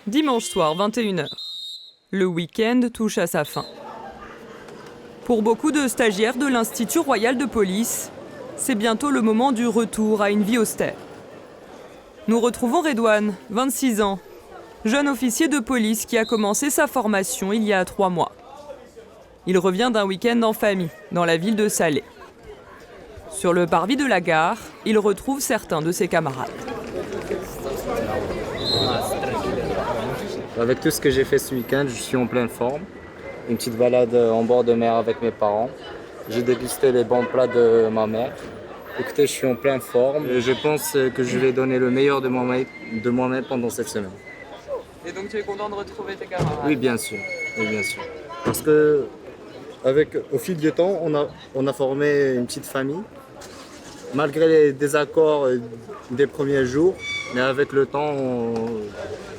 Dimanche soir, 21h. Le week-end touche à sa fin. Pour beaucoup de stagiaires de l'Institut royal de police, c'est bientôt le moment du retour à une vie austère. Nous retrouvons Redouane, 26 ans, jeune officier de police qui a commencé sa formation il y a 3 mois. Il revient d'un week-end en famille, dans la ville de Salé. Sur le parvis de la gare, il retrouve certains de ses camarades. Avec tout ce que j'ai fait ce week-end, je suis en pleine forme. Une petite balade en bord de mer avec mes parents. J'ai dégusté les bons plats de ma mère. Écoutez, je suis en pleine forme et je pense que je vais donner le meilleur de moi-même pendant cette semaine. Et donc tu es content de retrouver tes camarades? Oui, bien sûr. Oui, bien sûr. Parce que au fil du temps, on a formé une petite famille. Malgré les désaccords des premiers jours, mais avec le temps,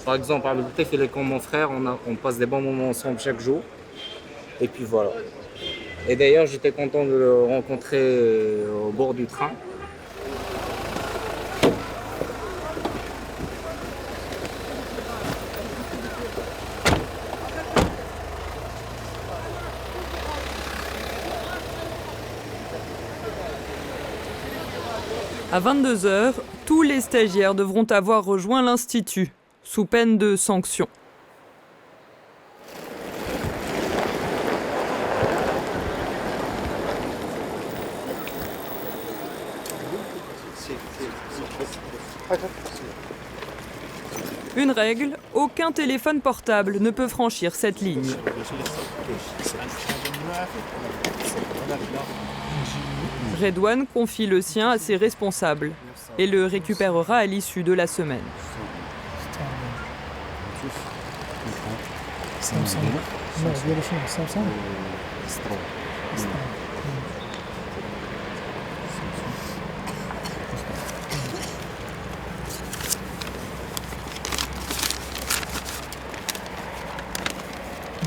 par exemple, avec le et comme mon frère, on passe des bons moments ensemble chaque jour. Et puis voilà. Et d'ailleurs, j'étais content de le rencontrer au bord du train. À 22h, tous les stagiaires devront avoir rejoint l'Institut, sous peine de sanction. Une règle, aucun téléphone portable ne peut franchir cette ligne. Redouane confie le sien à ses responsables et le récupérera à l'issue de la semaine.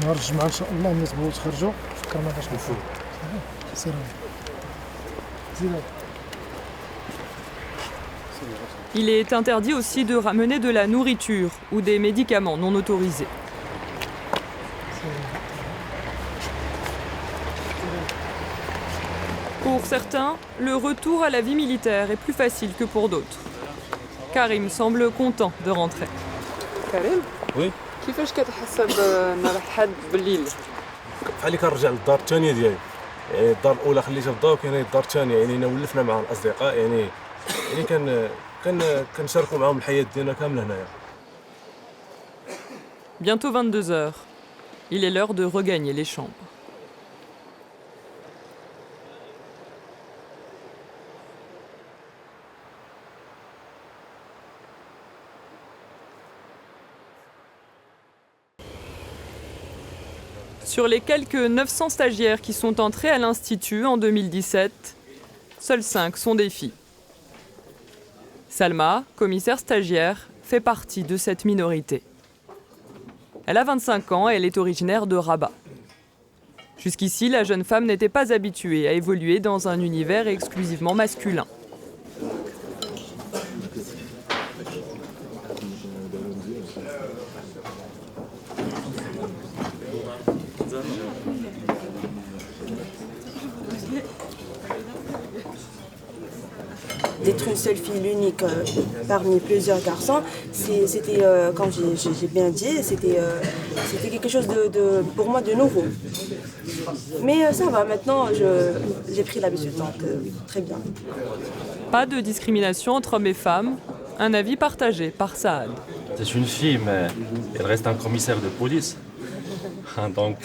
نهار الجمعة إن شاء الله الناس بغاو يتخرجوا فكرنا فاش نفوت سير زيد. Il est interdit aussi de ramener de la nourriture ou des médicaments non autorisés. Pour certains, le retour à la vie militaire est plus facile que pour d'autres. Karim semble content de rentrer. Karim? Oui. كيفاش كتحس بنهار الحد بالليل؟ بحال اللي كنرجع للدار الثانيه ديالي، يعني الدار الاولى خليتها الضوء كاينه الدار الثانيه، يعني ولفنا مع الاصدقاء، يعني كنشاركوا معاهم الحياه ديالنا كامله هنايا. Bientôt 22h. Il est l'heure de regagner les chambres. Sur les quelques 900 stagiaires qui sont entrés à l'Institut en 2017, seuls 5 sont des filles. Salma, commissaire stagiaire, fait partie de cette minorité. Elle a 25 ans et elle est originaire de Rabat. Jusqu'ici, la jeune femme n'était pas habituée à évoluer dans un univers exclusivement masculin. D'être une seule fille, l'unique parmi plusieurs garçons, c'était, comme j'ai bien dit, c'était quelque chose pour moi de nouveau. Mais ça va, maintenant j'ai pris l'habitude, donc très bien. Pas de discrimination entre hommes et femmes, un avis partagé par Saad. C'est une fille, mais elle reste un commissaire de police. Donc,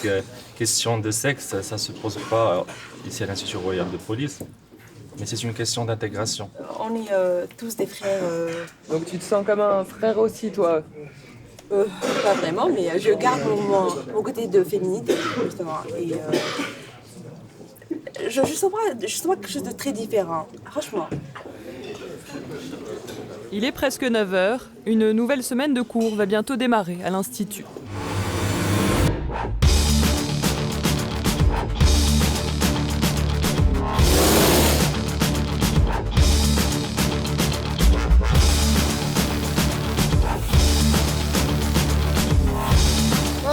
question de sexe, ça ne se pose pas ici à l'Institut royal de police. Mais c'est une question d'intégration. On est tous des frères. Donc tu te sens comme un frère aussi, toi? Pas vraiment, mais je garde mon côté de féminité, justement. Et je sens pas quelque chose de très différent, franchement. Il est presque 9h, une nouvelle semaine de cours va bientôt démarrer à l'Institut.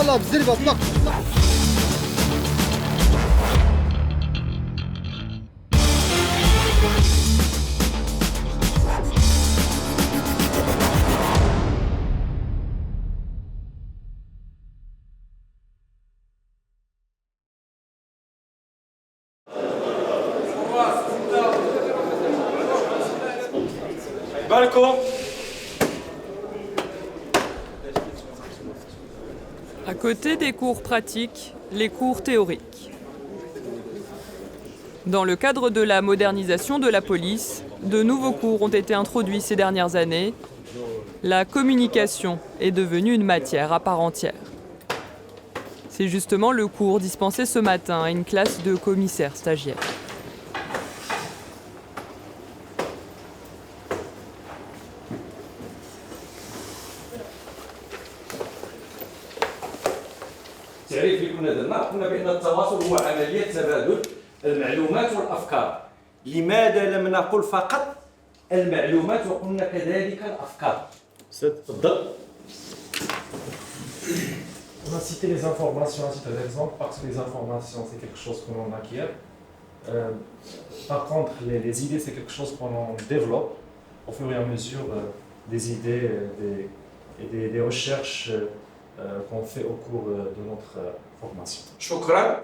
يلا بالزربه طلق. بالكم. À côté des cours pratiques, les cours théoriques. Dans le cadre de la modernisation de la police, de nouveaux cours ont été introduits ces dernières années. La communication est devenue une matière à part entière. C'est justement le cours dispensé ce matin à une classe de commissaires stagiaires. التعريف اللي كنا درنا قلنا بان التواصل هو عمليه تبادل المعلومات والافكار. لماذا لم نقل فقط المعلومات وقلنا كذلك الافكار؟ تفضل. On a cité les informations à titre d'exemple parce que les informations c'est quelque chose que l'on acquiert. Par contre, les idées c'est quelque chose qu'on développe au fur et à mesure des idées et des recherches qu'on fait au cours de notre formation. شكرا.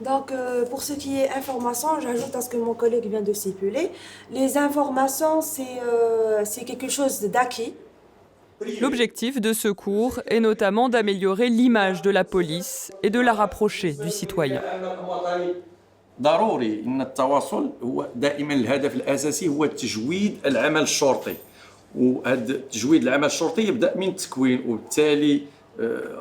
Donc, pour ce qui est information, j'ajoute à ce que mon collègue vient de stipuler. Les informations, c'est quelque chose d'acquis. L'objectif de ce cours est notamment d'améliorer l'image de la police et de la rapprocher du citoyen. ضروري ان التواصل هو دائما الهدف الاساسي هو تجويد العمل الشرطي. وهذا تجويد العمل الشرطي يبدا من التكوين وبالتالي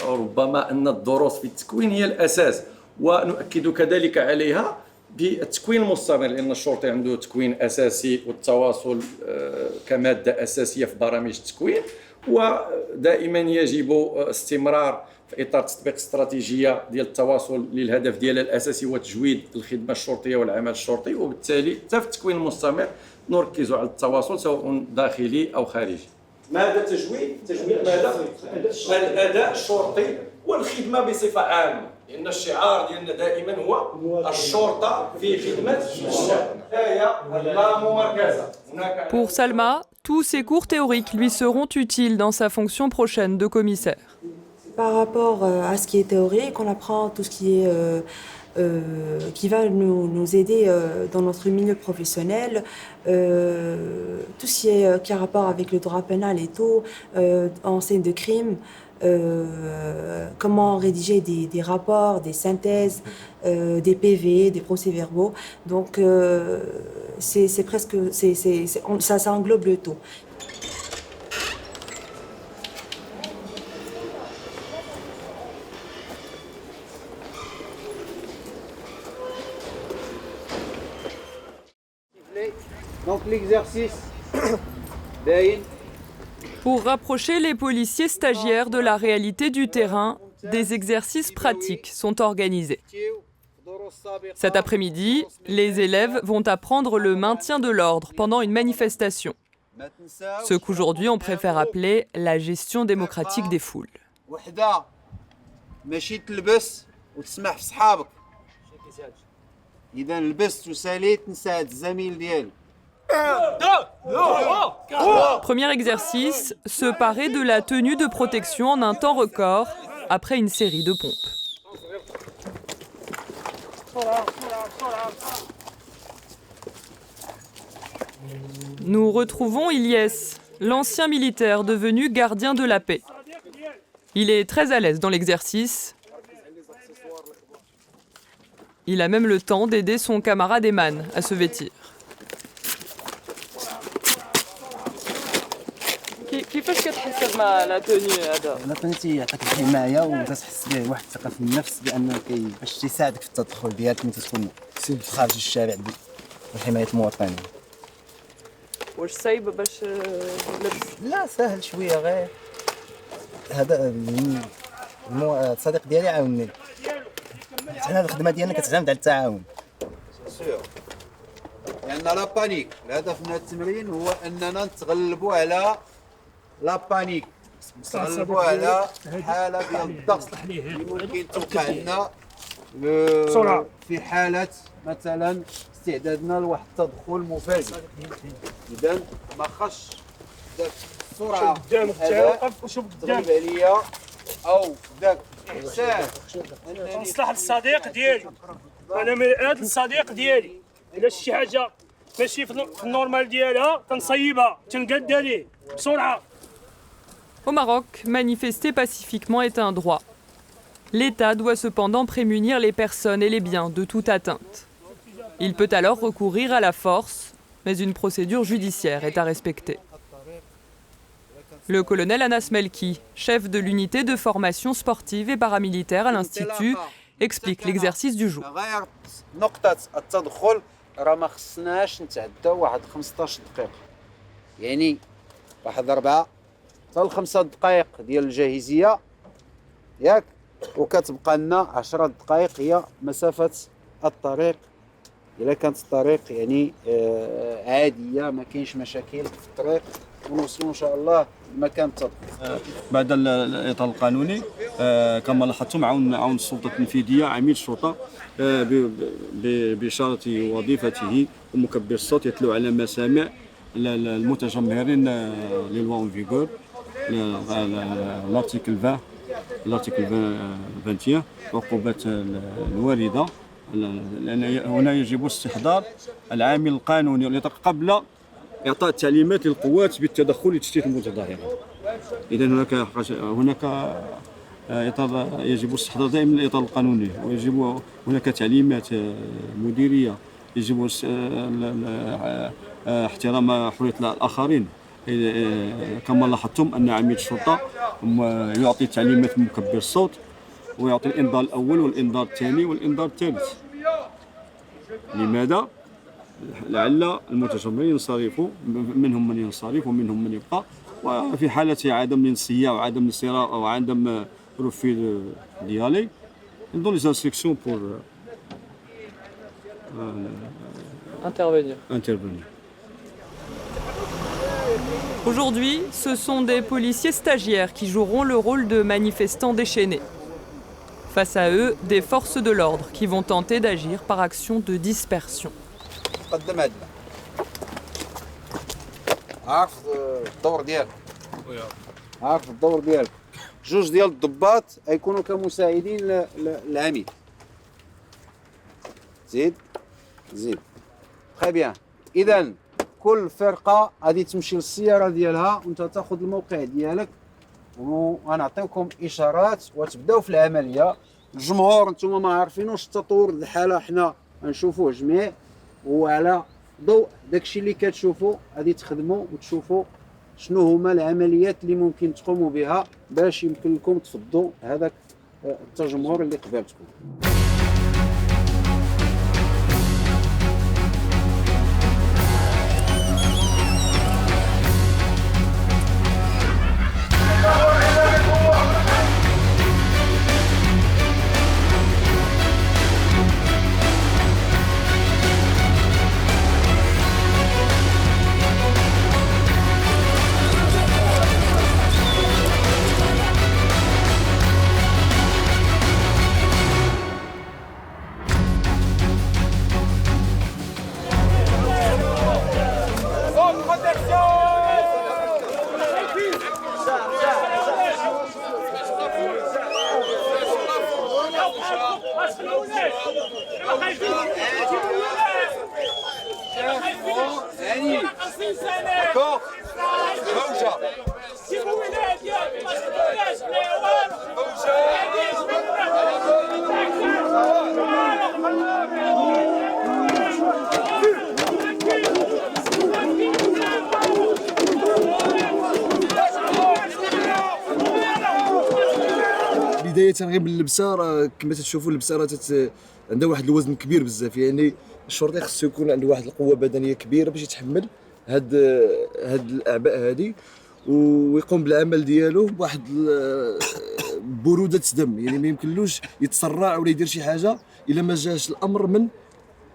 ربما ان الدروس في التكوين هي الاساس ونؤكد كذلك عليها بالتكوين المستمر لان الشرطي عنده تكوين اساسي والتواصل كماده اساسيه في برامج التكوين ودائما يجب استمرار في اطار تطبيق استراتيجيه ديال التواصل للهدف ديالها الاساسي هو تجويد الخدمه الشرطيه والعمل الشرطي وبالتالي حتى في التكوين المستمر نركز على التواصل سواء داخلي او خارجي. ماذا تجويد ماذا الاداء الشرطي والخدمه بصفه عامه لان الشعار ديالنا دائما هو الشرطه في خدمه الشعب. لا مماركه. Pour Salma, tous ces cours théoriques lui seront utiles dans sa fonction prochaine de commissaire. Par rapport à ce qui est théorique, on apprend tout ce qui est qui va nous aider dans notre milieu professionnel, tout ce qui a rapport avec le droit pénal et tout, en scène de crime, comment rédiger des rapports, des synthèses, des PV, des procès-verbaux. Donc c'est presque, ça englobe le tout. Donc l'exercice Pour rapprocher les policiers stagiaires de la réalité du terrain, des exercices pratiques sont organisés. Cet après-midi, les élèves vont apprendre le maintien de l'ordre pendant une manifestation. Ce qu'aujourd'hui on préfère appeler la gestion démocratique des foules. Premier exercice, se parer de la tenue de protection en un temps record après une série de pompes. Nous retrouvons Ilyes, l'ancien militaire devenu gardien de la paix. Il est très à l'aise dans l'exercice. Il a même le temps d'aider son camarade Eman à se vêtir. كيفاش كتحسب مع لا توني هذا؟ لا توني تيعطيك الحمايه وتحس به واحد الثقه في النفس بانه باش تساعدك في التدخل ديالك ملي تكون خارج الشارع وحمايه المواطنين. واش صعيب باش نلبس؟ لا سهل شويه غير هذا الصديق ديالي عاونني. حنا الخدمه ديالنا كتعتمد على التعاون. لأن لا بانيك الهدف من التمرين هو أننا نتغلبوا على لا بانيك نغلبوا على حاله ديال الضغط اللي ممكن توقع لنا في حاله مثلا استعدادنا لواحد التدخل مفاجئ. اذا ما خاصش داك السرعه تغلب عليا او داك الاحساس انني نصلح للصديق ديالي، انا مرآة للصديق ديالي. الا شي حاجه ماشي في النورمال ديالها تنصيبها تنقاد عليه بسرعه. Au Maroc, manifester pacifiquement est un droit. L'État doit cependant prémunir les personnes et les biens de toute atteinte. Il peut alors recourir à la force, mais une procédure judiciaire est à respecter. Le colonel Anas Melki, chef de l'unité de formation sportive et paramilitaire à l'Institut, explique l'exercice du jour. نقطة التدخل راه ما خصناش نتعداو واحد 15 دقيقة، يعني واحد 4 حتى 5 دقائق ديال الجاهزية ياك، وكتبقى لنا 10 دقائق هي مسافة الطريق. إلا كانت الطريق يعني عادية ما كاينش مشاكل في الطريق ونوصلوا إن شاء الله لمكان التدخل. بعد الإطار القانوني كما لاحظتم عون السلطة التنفيذية عميد الشرطة بإشارة وظيفته ومكبر الصوت يتلو على مسامع المتجمهرين للوا اون فيغور لارتيكل 21 عقوبات الواردة. لأن هنا يجب استحضار العامل القانوني قبل إعطاء التعليمات للقوات بالتدخل لتشتيت المتظاهرين. إذا هناك إطار يجب استحضار دائما الإطار القانوني، ويجب هناك تعليمات مديرية، يجب احترام حرية الآخرين. كما لاحظتم أن عميد الشرطة يعطي تعليمات مكبر الصوت ويعطي الإنذار الأول والإنذار الثاني والإنذار الثالث. لماذا؟ لعل المتجمهرين ينصرفوا، منهم من ينصرف ومنهم من يبقى، وفي حالة عدم الانصياع وعدم الانصراف أو عدم refus d'y aller, ils donnent les instructions pour intervenir. Aujourd'hui, ce sont des policiers stagiaires qui joueront le rôle de manifestants déchaînés. Face à eux, des forces de l'ordre qui vont tenter d'agir par action de dispersion. جوج ديال الضباط يكونوا كمساعدين للعميد. زيد تري بيان. اذا كل فرقه غادي تمشي للسياره ديالها وانت تاخذ الموقع ديالك ونعطيكم اشارات وتبداو في العمليه. الجمهور نتوما ما عارفينوش التطور د الحاله، حنا غنشوفوه جميع، وعلى ضوء داكشي اللي كتشوفوا غادي تخدموا وتشوفوا شنو هما العمليات اللي ممكن تقوموا بها باش يمكن لكم تفضوا هذاك التجمهر اللي قبالتكم. بداية غير باللبسه، راه كما تشوفوا اللبسه راه عندها واحد الوزن كبير بزاف، يعني الشرطي خصو يكون عنده واحد القوه بدنيه كبيره باش يتحمل هاد الاعباء هذه ويقوم بالعمل ديالو بواحد بروده دم، يعني ما يمكنلوش يتسرع ولا يدير شي حاجه الا ما جاش الامر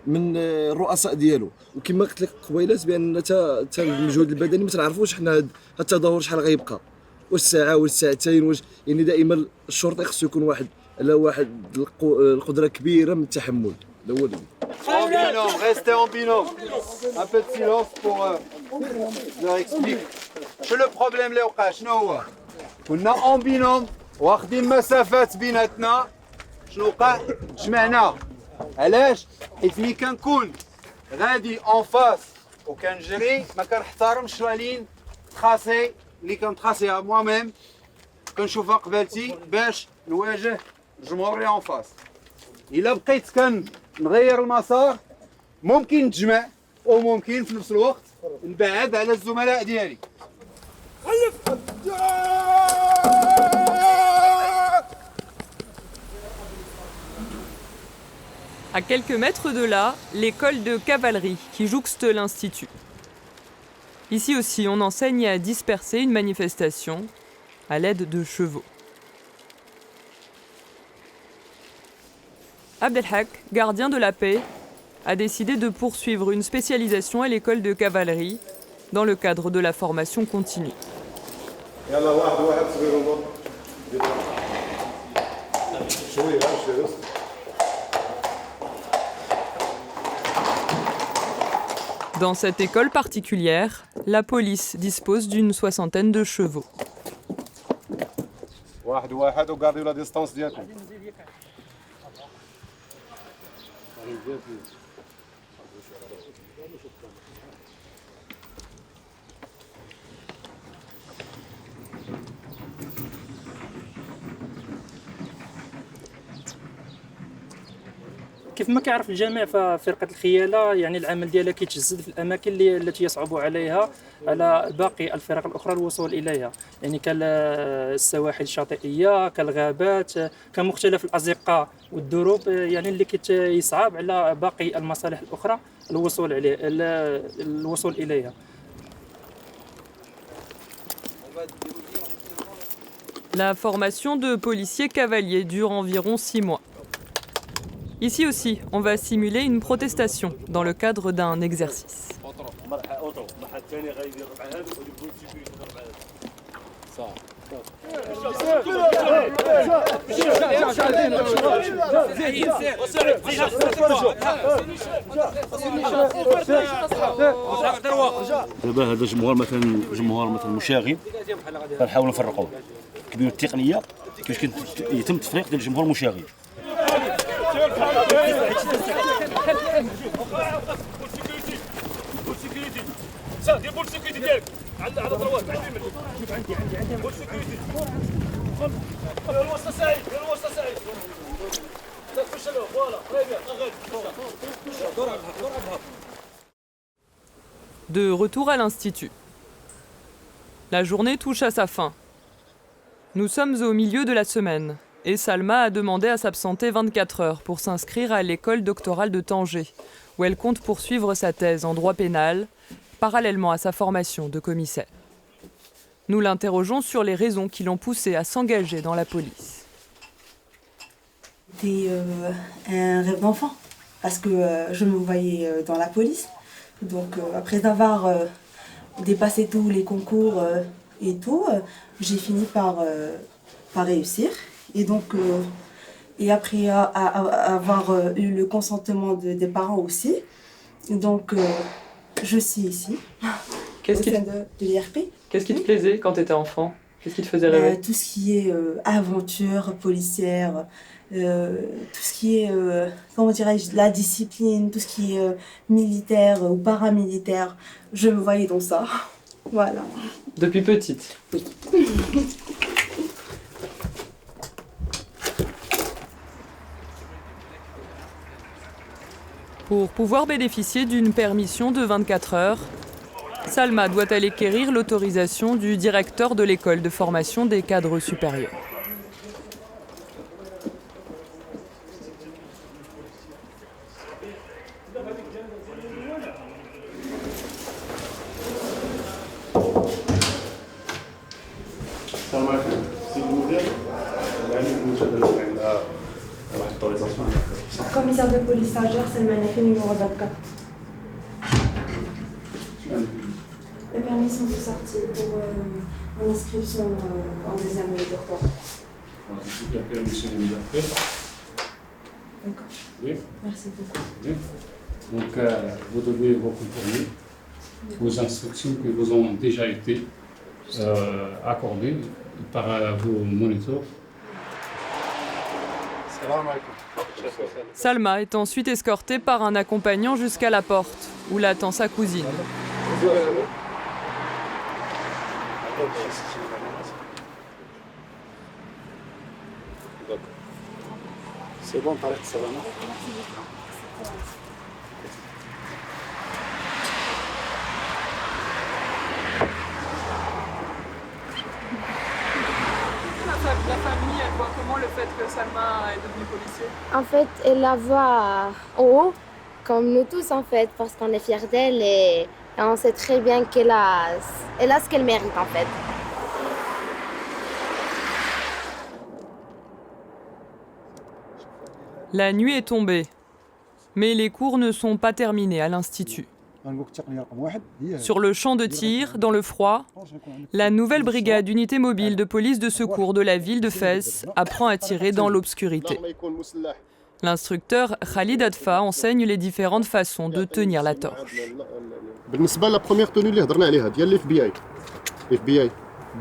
من الرؤساء ديالو. وكما قلت لك قبيلات بان حتى المجهود البدني ما تنعرفوش حنا هاد التدهور شحال غيبقى، واش ساعه واش ساعتين واش يعني دائما الشرطي خصو يكون واحد على واحد القدره كبيره من التحمل هذا هو اللي En binôme, restez en binôme. Un peu de silence pour je leur explique. شو البروبليم اللي وقع شنو هو؟ كنا اون بينوم واخدين مسافات بيناتنا شنو وقع؟ تجمعنا علاش؟ حيت ملي كنكون غادي اون فاس وكنجري ما كنحترمش لا لين تراسي اللي كنتراسيها موا ميم كنشوفها قبالتي باش نواجه الجمهور اللي اون فاس. الا بقيت كنغير المسار ممكن نتجمع وممكن في نفس الوقت نبعد على الزملاء ديالي. À quelques mètres de là, l'école de cavalerie qui jouxte l'institut. Ici aussi, on enseigne à disperser une manifestation à l'aide de chevaux. Abdelhak, gardien de la paix, a décidé de poursuivre une spécialisation à l'école de cavalerie dans le cadre de la formation continue. Dans cette école particulière, la police dispose d'une 60aine de chevaux. كيف ما كيعرف الجميع ففرقة الخيالة يعني العمل ديالها كيتجسد في الأماكن التي يصعب عليها على باقي الفرق الأخرى الوصول إليها، يعني كالسواحل الشاطئية كالغابات كمختلف الأزقة والدروب يعني اللي كيصعب على باقي المصالح الأخرى الوصول إليها. La formation de policiers cavaliers dure environ 6 mois. Ici aussi, on va simuler une protestation dans le cadre d'un exercice. دابا هذا جمهور مثلا مشاغب غنحاولوا نفرقوه كبير التقنيه كيفاش يتم التفريق ديال الجمهور المشاغب. De retour à l'institut. La journée touche à sa fin. Nous sommes au milieu de la semaine. Et Salma a demandé à s'absenter 24 heures pour s'inscrire à l'école doctorale de Tanger, où elle compte poursuivre sa thèse en droit pénal, parallèlement à sa formation de commissaire. Nous l'interrogeons sur les raisons qui l'ont poussée à s'engager dans la police. C'était un rêve d'enfant, parce que je me voyais dans la police. Donc après avoir dépassé tous les concours et tout, j'ai fini par réussir. Et donc, et après avoir eu le consentement des parents aussi, donc je suis ici, Qu'est-ce qui de l'IRP. Qu'est-ce qui te plaisait quand tu étais enfant? Qu'est-ce qui te faisait rêver? Tout ce qui est aventure policière, tout ce qui est, comment dirais-je, la discipline, tout ce qui est militaire ou paramilitaire, je me voyais dans ça. Voilà. Depuis petite? Oui. Pour pouvoir bénéficier d'une permission de 24 heures, Salma doit aller quérir l'autorisation du directeur de l'école de formation des cadres supérieurs. Commissaire de police stagiaire, c'est le mannequin numéro 24. Les permis sont sortis pour Mon inscription en deuxième année de doctorat. D'accord. Oui. Merci beaucoup. Oui. Donc, vous devez vous conformer aux instructions qui vous ont déjà été accordées par vos moniteurs. Salma est ensuite escortée par un accompagnant jusqu'à la porte, où l'attend sa cousine. C'est bon, t'arrêtes, ça va, non? La famille, elle voit comment le fait que Salma est devenue policier? En fait, elle la voit en haut, comme nous tous en fait, parce qu'on est fiers d'elle et on sait très bien qu'elle a ce qu'elle mérite en fait. La nuit est tombée, mais les cours ne sont pas terminés à l'Institut. Sur le champ de tir, dans le froid, la nouvelle brigade d'unité mobile de police de secours de la ville de Fès apprend à tirer dans l'obscurité. L'instructeur Khalid Adfa enseigne les différentes façons de tenir la torche. بالنسبه لابروميير توني اللي هضرنا عليها ديال الاف بي اي اف بي اي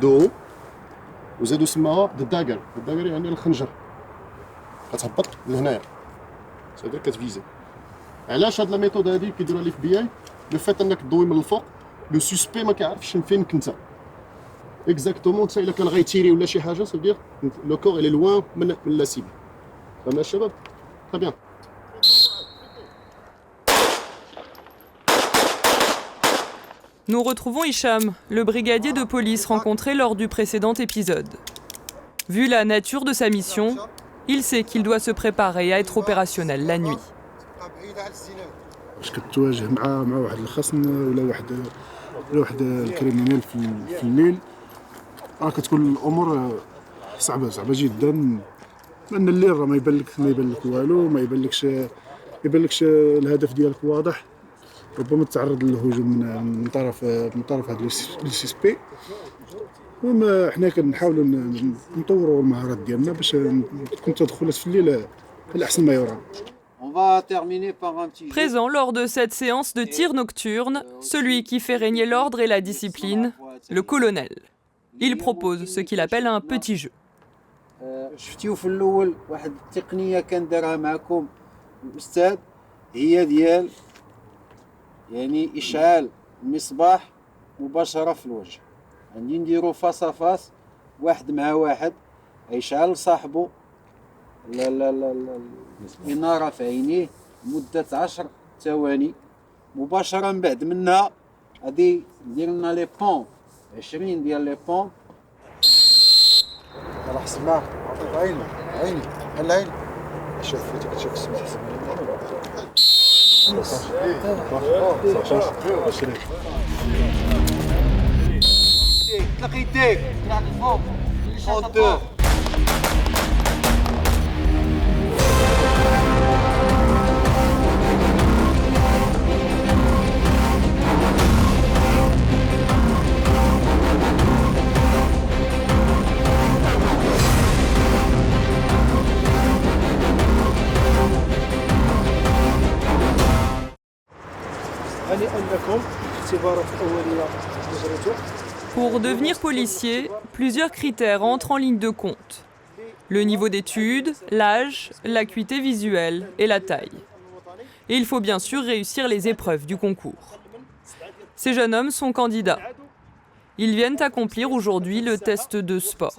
دو وزادوا سماها الداغر الداغر يعني الخنجر كتهبط لهنايا صافي كتفيزي علاش هاد لا ميثود هادي كيديروها الاف بي اي لو فات انك تضوي من الفوق لو سوسبي ما كيعرفش فين كنت اكزاكتومون انت الا كان غيتيري ولا شي حاجه سافير لو كور الي لوان من لا سيبل فهمنا الشباب تري بيان. Nous retrouvons Hicham, le brigadier de police rencontré lors du précédent épisode. Vu la nature de sa mission, il sait qu'il doit se préparer à être opérationnel la nuit. باش كتواجه مع واحد الخصم ولا واحد الكريمينال في الليل كتكون الامور صعبه جدا لان الليل راه ما يبان لك والو ما يبانلكش الهدف ديالك واضح ربما تتعرض للهجوم من طرف هذا السيسبي وما حنا كنحاولوا نطوروا المهارات ديالنا باش تكون تدخلات في الليل الاحسن ما يرام. Présent lors de cette séance de tir nocturne, celui qui fait régner l'ordre et la discipline, le colonel. Il propose ce qu'il appelle un petit jeu. شفتيو في الاول واحد التقنيه كان دارها معكم الاستاذ هي ديال يعني اشعال المصباح مباشره في الوجه عندي نديرو فاس واحد مع واحد يشعل صاحبه الاناره في عينيه مده 10 ثواني مباشره من بعد منها غادي ندير لنا لي بون 20 ديال لي بون راه سمع عيني العين شوف كتشوف السمع تلاقي يديك طلع للفوق 32 Pour devenir policier, plusieurs critères entrent en ligne de compte. Le niveau d'études, l'âge, l'acuité visuelle et la taille. Et il faut bien sûr réussir les épreuves du concours. Ces jeunes hommes sont candidats. Ils viennent accomplir aujourd'hui le test de sport.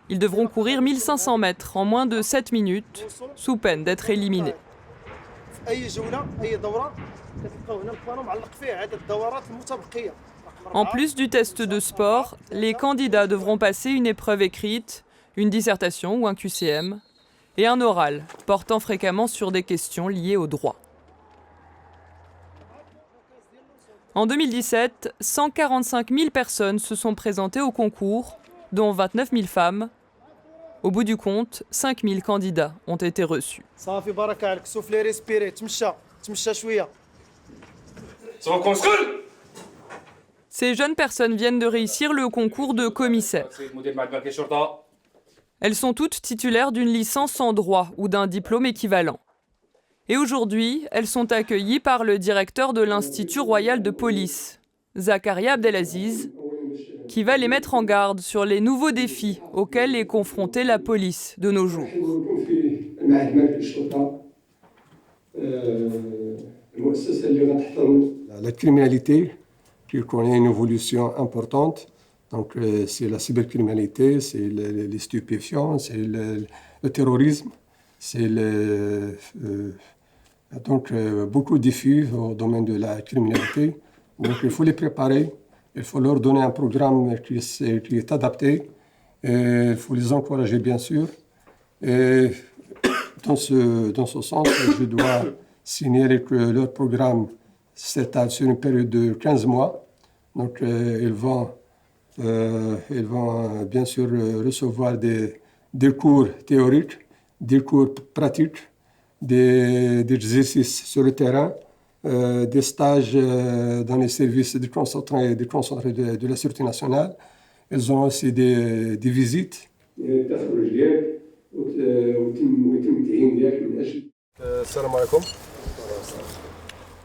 Ils devront courir 1500 mètres en moins de 7 minutes, sous peine d'être éliminés. En plus du test de sport, les candidats devront passer une épreuve écrite, une dissertation ou un QCM, et un oral portant fréquemment sur des questions liées au droit. En 2017, 145 000 personnes se sont présentées au concours, dont 29 000 femmes. Au bout du compte, 5 000 candidats ont été reçus. Ces jeunes personnes viennent de réussir le concours de commissaire. Elles sont toutes titulaires d'une licence en droit ou d'un diplôme équivalent. Et aujourd'hui, elles sont accueillies par le directeur de l'Institut royal de police, Zakaria Abdelaziz, qui va les mettre en garde sur les nouveaux défis auxquels est confrontée la police de nos jours. La criminalité qui connaît une évolution importante, donc c'est la cybercriminalité, c'est les stupéfiants, c'est le terrorisme, c'est donc beaucoup de défis au domaine de la criminalité. Donc il faut les préparer, il faut leur donner un programme qui est adapté, et il faut les encourager bien sûr. Et dans ce sens, je dois signaler que leur programme s'étale sur une période de 15 mois. Donc ils vont bien sûr recevoir des cours théoriques, des cours pratiques, des exercices sur le terrain, des stages dans les services déconcentrés de la Sûreté nationale. Ils ont aussi des visites.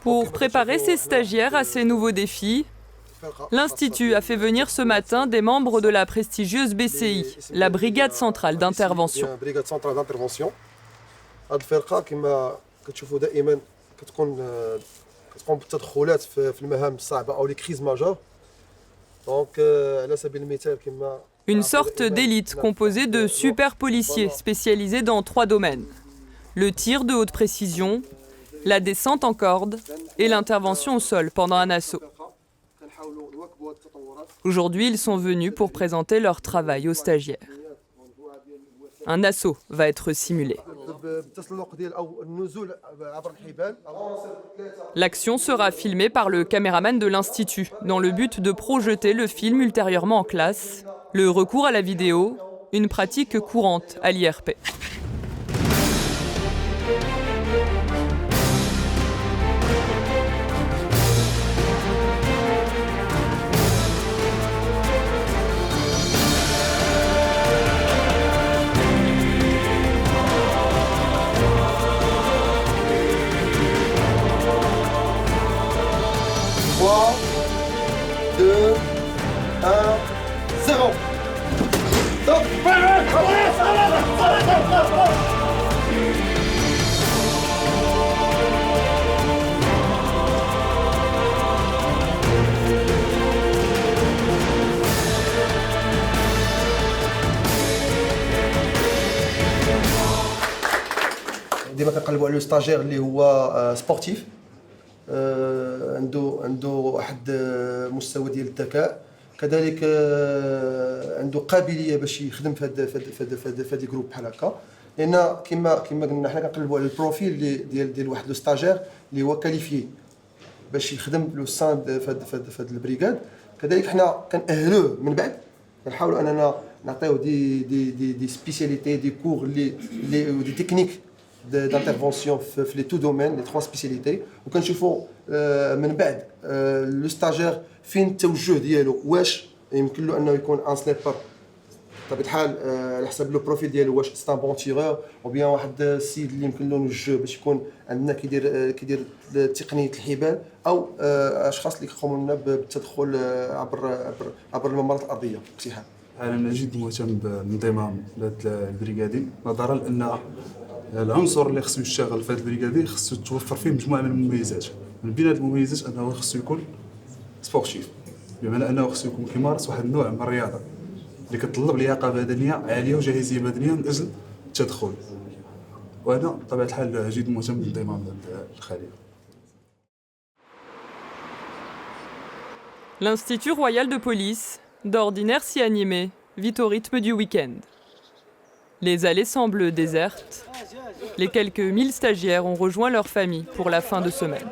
Pour préparer ses stagiaires à ces nouveaux défis, l'Institut a fait venir ce matin des membres de la prestigieuse BCI, la Brigade centrale d'intervention. هاد الفرقه كما كتشوفوا دائما كتقوم بالتدخلات في المهام الصعبه او لي كريز ماجور دونك على سبيل المثال كما Une sorte d'élite composée de super policiers spécialisés dans 3 domaines: le tir de haute précision, la descente en corde et l'intervention au sol pendant un assaut. Aujourd'hui, ils sont venus pour présenter leur travail aux stagiaires. Un assaut va être simulé. L'action sera filmée par le caméraman de l'Institut, dans le but de projeter le film ultérieurement en classe. Le recours à la vidéo, une pratique courante à l'IRP. ديما كنقلبوا على لو ستاجير اللي هو سبورتيف عنده واحد مستوى ديال الذكاء كذلك عنده قابليه باش يخدم في هاد الجروب بحال هكا لان كما قلنا حنا كنقلبوا على البروفيل ديال واحد لو ستاجير اللي هو كاليفيي باش يخدم لو سان في هاد البريغاد كذلك حنا كنأهلوه من بعد كنحاولوا اننا نعطيوه دي سبيسياليتي دي كور اللي دي تكنيك d'intervention في les deux domaines, les 3 spécialités وكنشوفوا من بعد لو ستاجير فين التوجه ديالو واش يمكن له انه يكون ان سنيبر بطبيعه الحال على حسب لو بروفيل ديالو واش سي ان بون تيغور او بيان واحد السيد اللي يمكن له نوجه باش يكون عندنا كيدير تقنيه الحبال او اشخاص اللي كيقوموا لنا بالتدخل عبر الممرات الارضيه بشي حال. انا جد مهتم بالانضمام لهذا البريغادي نظرا لان العنصر اللي خصو يشتغل في هذا البريغادي خصو توفر فيه مجموعه من المميزات من بين هذه المميزات انه خصو يكون سبورتيف بمعنى انه خصو يكون كيمارس واحد النوع من الرياضه اللي كتطلب لياقه بدنيه عاليه وجاهزيه بدنيه من اجل التدخل وانا بطبيعه الحال جد مهتم بالانضمام لهذه الخليه. L'Institut royal de police, d'ordinaire si animé, vit au rythme du week-end. Les allées semblent désertes. Les quelques 1000 stagiaires ont rejoint leur famille pour la fin de semaine.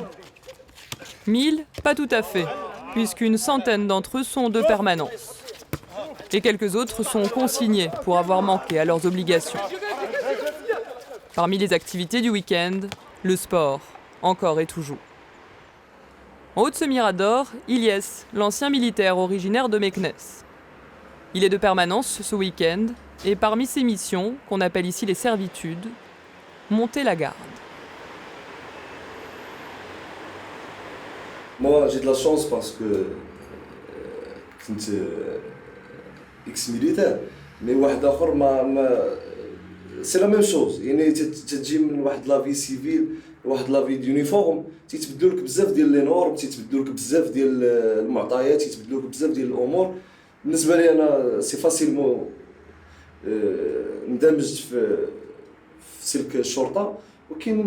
1000, pas tout à fait, puisqu'une centaine d'entre eux sont de permanence. Et quelques autres sont consignés pour avoir manqué à leurs obligations. Parmi les activités du week-end, le sport, encore et toujours. En haut de ce mirador, Ilyes, l'ancien militaire originaire de Meknès. Il est de permanence ce week-end, et parmi ses missions, qu'on appelle ici les servitudes, monter la garde. Moi, j'ai de la chance parce que كنت ex-militaire, mais واحد آخر c'est la même chose. يعني تجي من واحد لا في سيفيل واحد لا في ديونيفورم تيتبدلوا لك بزاف ديال لي نورم، تيتبدلوا لك بزاف ديال المعطيات، تيتبدلوا لك بزاف ديال الامور. بالنسبه لي انا سي فاسيلمون اندمجت في سلك الشرطه، ولكن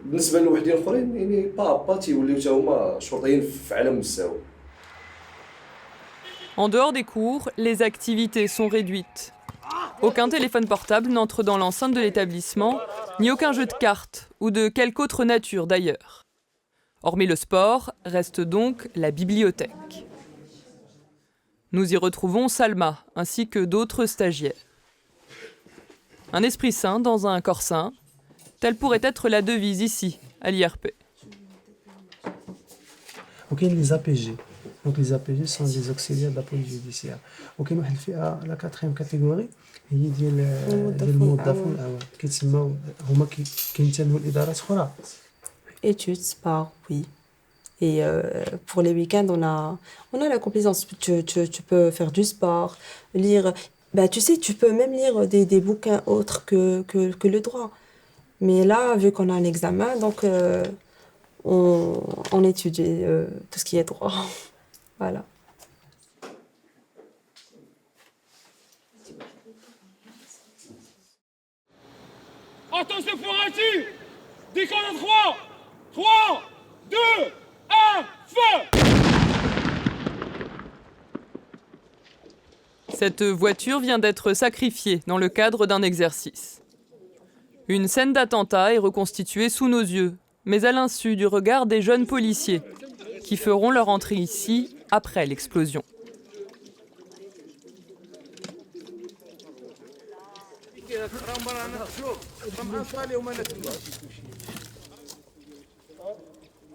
بالنسبه للوحدين الاخرين يعني با تيوليو حتى هما شرطيين في عالم مستوى. En dehors des cours, les activités sont réduites. Aucun téléphone portable n'entre dans l'enceinte de l'établissement, ni aucun jeu de cartes, ou de quelque autre nature d'ailleurs. Hormis le sport, reste donc la bibliothèque. Nous y retrouvons Salma, ainsi que d'autres stagiaires. Un esprit sain dans un corps sain, telle pourrait être la devise ici, à l'IRP. Ok, les APG. Donc les APG sont des auxiliaires de la police judiciaire. Ok, nous avons la quatrième catégorie, هي ديال الموظفون الأعوام كيتسموا هما كينتموا لإدارات أخرى. Études, sport, oui. Et pour les week-ends, on a la complaisance. Tu peux faire du sport, lire. Bah, tu sais, tu peux même lire des bouquins autres que le droit. Mais là, vu qu'on a un examen, donc on étudie tout ce qui est droit. Voilà. Attention pour un tir. Dès qu'on a 3, 2, 1, feu! Cette voiture vient d'être sacrifiée dans le cadre d'un exercice. Une scène d'attentat est reconstituée sous nos yeux, mais à l'insu du regard des jeunes policiers, qui feront leur entrée ici après l'explosion.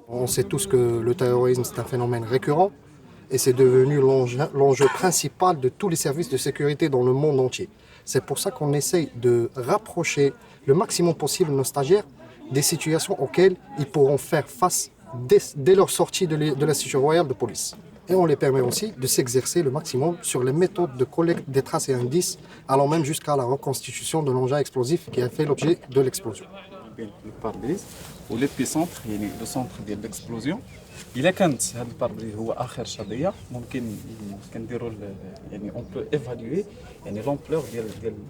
On sait tous que le terrorisme, c'est un phénomène récurrent et c'est devenu l'enjeu principal de tous les services de sécurité dans le monde entier. C'est pour ça qu'on essaye de rapprocher le maximum possible nos stagiaires des situations auxquelles ils pourront faire face dès leur sortie de l'institution royale de police. Et on les permet aussi de s'exercer le maximum sur les méthodes de collecte des traces et indices, allant même jusqu'à la reconstitution de l'engin explosif qui a fait l'objet de l'explosion. Le pare-brise والابيسنتر يعني لو سونتر ديال الاكسبلوزيون الا كانت هذا البار-brise هو اخر شظيه ممكن كنديروا يعني اون بو ايفالوي يعني لومبلور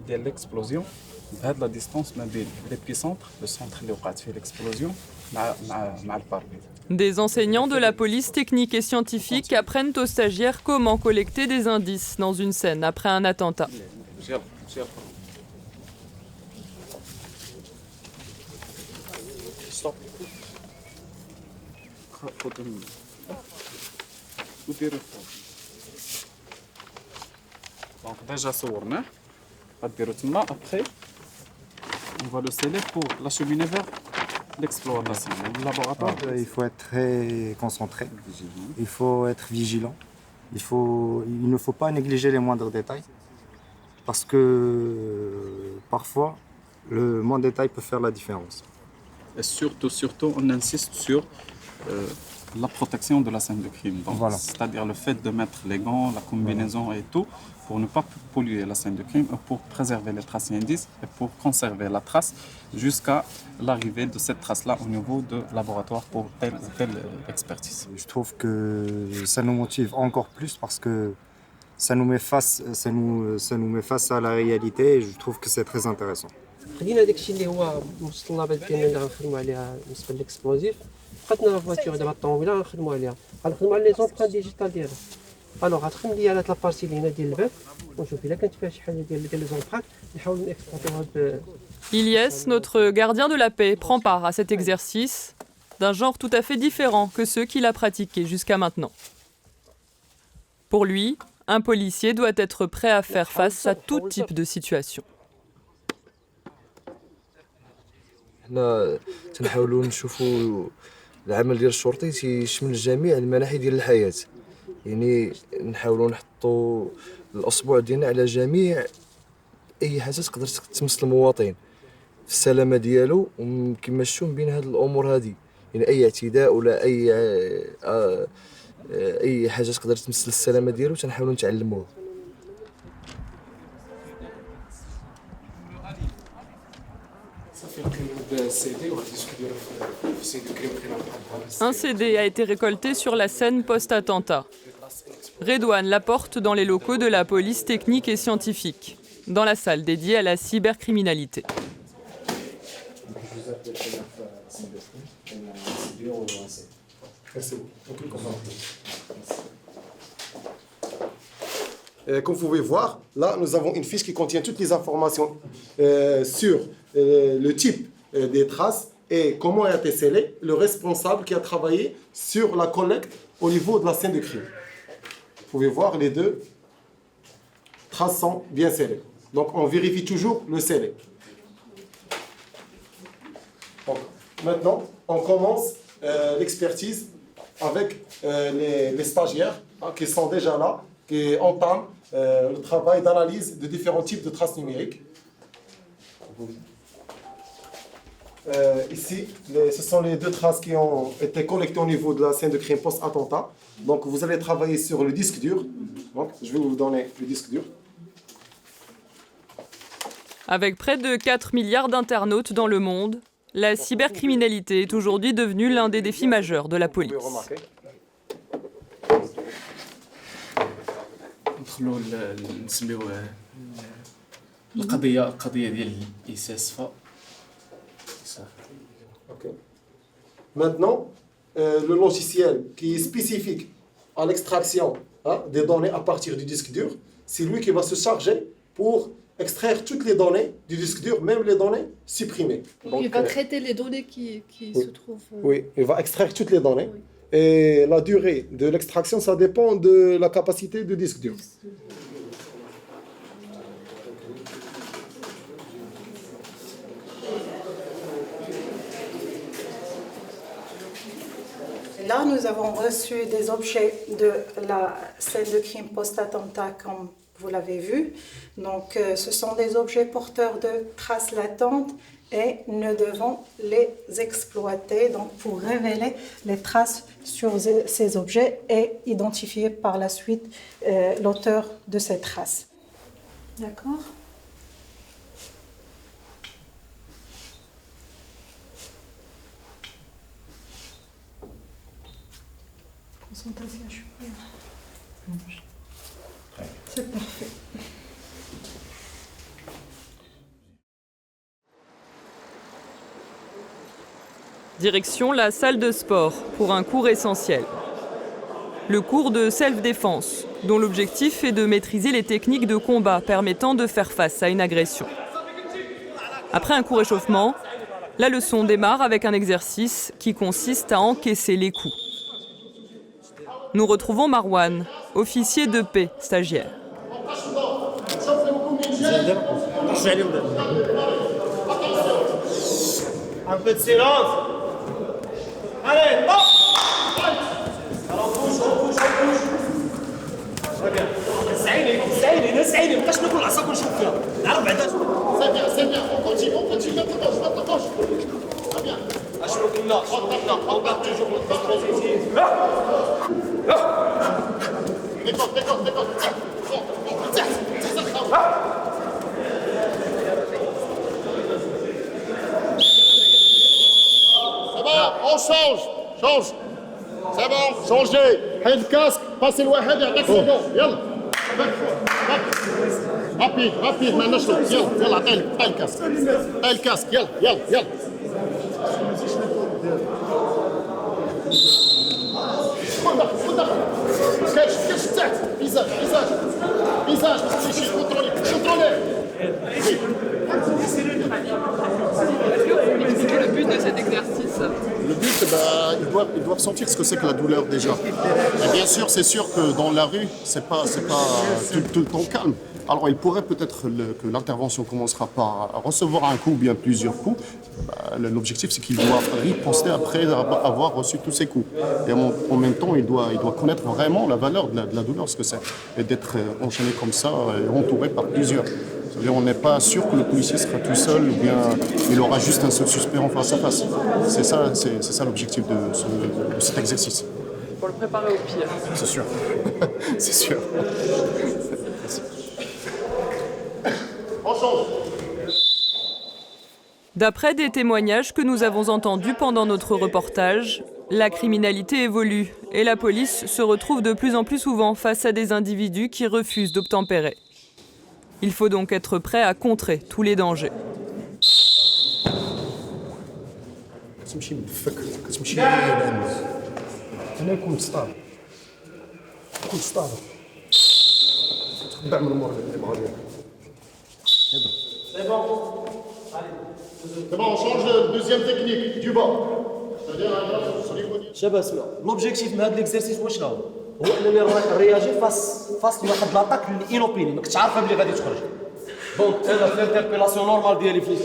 ديال الاكسبلوزيون بهاد لا ديستانس ما بين الابيسنتر لو سونتر اللي وقعت فيه الاكسبلوزيون مع البار-brise. Des enseignants de la police technique et scientifique apprennent aux stagiaires comment collecter des indices dans une scène après un attentat. Stop. Donc déjà صورناه غديرو تما après on va le sceller pour l'acheminer vers l'exploitation le laboratoire. Il faut être très concentré, il faut être vigilant, il ne faut pas négliger les moindres détails parce que parfois le moindre détail peut faire la différence. Et surtout, on insiste sur la protection de la scène de crime. Donc, voilà. C'est-à-dire le fait de mettre les gants, la combinaison et tout, pour ne pas polluer la scène de crime, pour préserver les traces et indices et pour conserver la trace jusqu'à l'arrivée de cette trace-là au niveau de laboratoire pour telle ou telle expertise. Je trouve que ça nous motive encore plus parce que ça nous met face à la réalité et je trouve que c'est très intéressant. خدينا داكشي اللي هو المتطلبات ديالنا اللي غنخدموا عليها بالنسبه للاكسبلوزيف بقاتنا لا فواتور دابا الطوموبيله غنخدموا عليها غنخدموا على لي زومبرانت ديجيتال ديالها الوغ غتخدم لي على لابارتي اللي هنا ديال الباب ونشوف الا كانت فيها شي حاجه ديال لي زومبرانت نحاولوا نكسبلوطيوها. Ilyes, notre gardien de la paix, prend part à cet exercice d'un genre tout à fait différent que ceux qu'il a pratiqués jusqu'à maintenant. Pour lui, un policier doit être prêt à faire face à tout type de situation. حنا تنحاولوا نشوفوا العمل ديال الشرطي تيشمل جميع المناحي ديال الحياه، يعني نحاولوا نحطوا الاصبع ديالنا على جميع اي حاجه تقدر تمس المواطن في السلامه ديالو، وكيمشيو بين هاد الامور هذه، يعني اي اعتداء ولا اي حاجه تقدر تمس السلامه ديالو تنحاولوا نتعلموها. Un CD a été récolté sur la scène post-attentat. Redouane l'apporte dans les locaux de la police technique et scientifique, dans la salle dédiée à la cybercriminalité. Comme vous pouvez voir, là nous avons une fiche qui contient toutes les informations sur le type des traces et comment a été scellé, le responsable qui a travaillé sur la collecte au niveau de la scène de crime. Vous pouvez voir, les deux traces sont bien scellées. Donc on vérifie toujours le scellé. Donc, maintenant, on commence l'expertise avec les stagiaires qui sont déjà là, qui entament le travail d'analyse de différents types de traces numériques. Ici, ce sont les deux traces qui ont été collectées au niveau de la scène de crime post-attentat. Donc vous allez travailler sur le disque dur. Donc, je vais vous donner le disque dur. Avec près de 4 milliards d'internautes dans le monde, la cybercriminalité est aujourd'hui devenue l'un des défis majeurs de la police. ندخلوا نسميو القضيه ديال الإساس. Maintenant, le logiciel qui est spécifique à l'extraction des données à partir du disque dur, c'est lui qui va se charger pour extraire toutes les données du disque dur, même les données supprimées. Donc, il va traiter les données qui se trouvent... Oui, il va extraire toutes les données. Oui. Et la durée de l'extraction, ça dépend de la capacité du disque dur. Là, nous avons reçu des objets de la scène de crime post-attentat, comme vous l'avez vu. Donc, ce sont des objets porteurs de traces latentes et nous devons les exploiter donc, pour révéler les traces sur ces objets et identifier par la suite l'auteur de ces traces. D'accord ? C'est parfait. Direction la salle de sport pour un cours essentiel. Le cours de self-défense, dont l'objectif est de maîtriser les techniques de combat permettant de faire face à une agression. Après un court échauffement, la leçon démarre avec un exercice qui consiste à encaisser les coups. Nous retrouvons Marwan, officier de paix, stagiaire. Un peu de silence. Allez, hop. Alors bouge. Très bien. نسعيني مابقاش ناكل العصا ونشوف فيها. نعرف بعدا. C'est bien, on continue, t'approche. Très bien. On garde toujours notre dispositif. D'accord. C'est bon, on change. C'est bon, changez. Head le casque, passez le واحد يعطيك c'est bon. يلا. Rapide, ما نشرب. يلا عطيه الكاسك. يلا. خذ كاش تحت فيزاج كونترولي Expliquez le but de cet exercice. Le but, ils doivent sentir ce que c'est que la douleur déjà. Et bien sûr, c'est sûr que dans la rue, c'est pas tout le temps calme. Alors il pourrait peut-être que l'intervention commencera par recevoir un coup ou bien plusieurs coups. L'objectif c'est qu'il doit riposter après avoir reçu tous ces coups. Et en même temps il doit connaître vraiment la valeur de la douleur, ce que c'est. Et d'être enchaîné comme ça et entouré par plusieurs. C'est-à-dire on n'est pas sûr que le policier sera tout seul ou bien il aura juste un seul suspect en face à face. C'est ça l'objectif de cet exercice. Pour le préparer au pire. C'est sûr. C'est sûr. D'après des témoignages que nous avons entendus pendant notre reportage, la criminalité évolue et la police se retrouve de plus en plus souvent face à des individus qui refusent d'obtempérer. Il faut donc être prêt à contrer tous les dangers. C'est bon. C'est bon, on change de deuxième technique, du bas. C'est-à-dire sur les poignets. شباب اسمع لوبجيكتيف من هذا ليكزيرسيس واش هو انني نروح نرياجي فاس لواحد لاطاك اللي انوبيني ما كنتش عارفه بلي غادي تخرج. دونك انا في الانتربيلاسيون نورمال ديالي في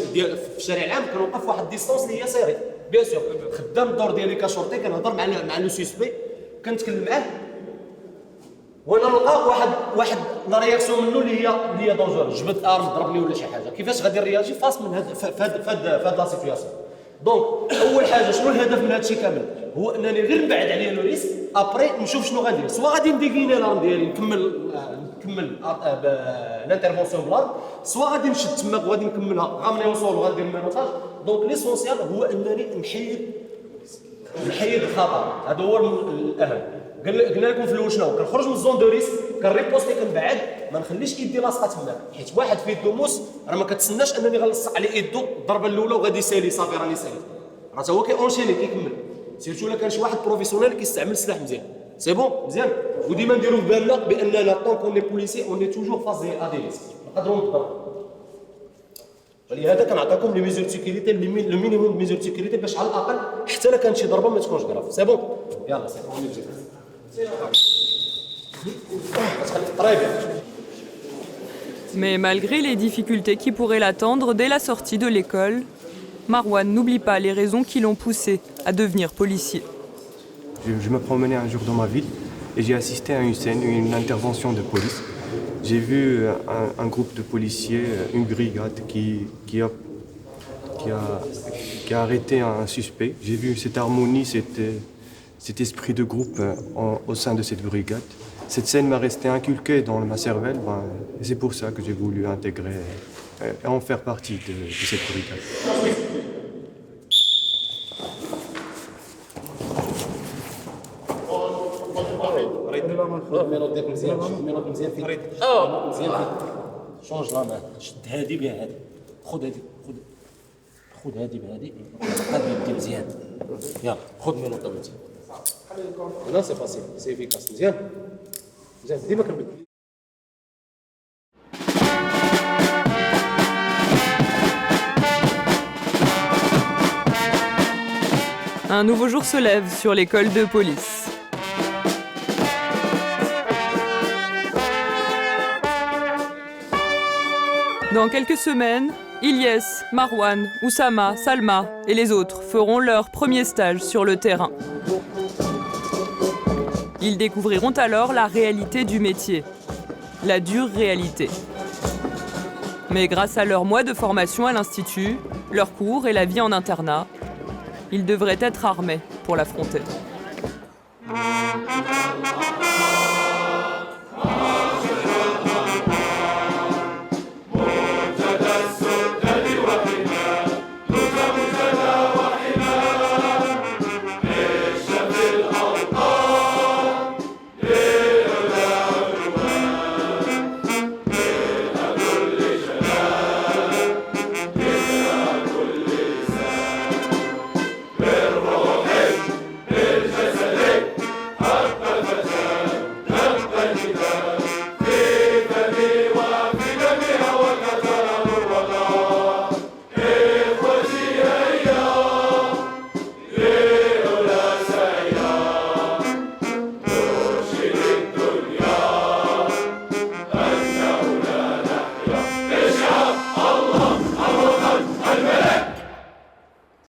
الشارع العام كنوقف واحد ديستونس اللي هي سيري بيان سور خدام الدور ديالي كشرطي كنهضر مع لو سوسبي كنتكلم معاه وانا نلقى واحد لا رياكسيون منه اللي هي دونجور جبد ارم ضربني ولا شي حاجه كيفاش غادي نرياجي فاس من هاد لا سيتوياسيون. دونك اول حاجه شنو الهدف من هذا الشيء كامل هو انني غير نبعد عليه لو ريسك ابري نشوف شنو غندير سواء غادي نديكيني الارم ديالي نكمل لانترفونسيون بلارم سواء غادي نشد تما وغادي نكملها غامني وصول وغندير المينوطاج. دونك ليسونسيال هو انني نحيد الخطر هذا هو الاهم. قلنا لكم في الاول شنو كنخرج من الزون دو ريسك كنريبوستي كنبعد ما نخليش يدي لاصقه تما حيت واحد في يدو موس راه ما كتسناش انني غنلصق عليه يدو الضربه الاولى وغادي يسالي صافي راني سالي راه هو كيونشيني كيكمل سيرتو الا كان شي واحد بروفيسيونيل كيستعمل السلاح مزيان سي بون مزيان وديما نديرو في بالنا باننا طون كون لي بوليسي اوني توجور فاز دي ريسك نقدروا نضربوا. ولهذا كنعطيكم لي ميزور سيكوريتي لو مينيموم ميزور سيكوريتي باش على الاقل حتى الا كانت شي ضربه ما تكونش كراف سي بون يلا سي بون نجي Mais malgré les difficultés qui pourraient l'attendre dès la sortie de l'école, Marwan n'oublie pas les raisons qui l'ont poussé à devenir policier. Je me promenais un jour dans ma ville et j'ai assisté à une scène, une intervention de police. J'ai vu un groupe de policiers, une brigade qui a arrêté un suspect. J'ai vu cette harmonie, cet esprit de groupe au sein de cette brigade. Cette scène m'a resté inculquée dans ma cervelle et c'est pour ça que j'ai voulu intégrer et en faire partie de cette brigade. شونج لا مان شد هادي بها هادي خذ هادي خذ هادي بهادي هادي يدي مزيان يلا خذ مينوطه مزيان لا سي فاسيل سي افيكاس مزيان مزيان ديما كنبدل. Un nouveau jour se lève sur l'école de police. Dans quelques semaines, Ilyes, Marwan, Oussama, Salma et les autres feront leur premier stage sur le terrain. Ils découvriront alors la réalité du métier, la dure réalité. Mais grâce à leur mois de formation à l'Institut, leurs cours et la vie en internat, ils devraient être armés pour l'affronter.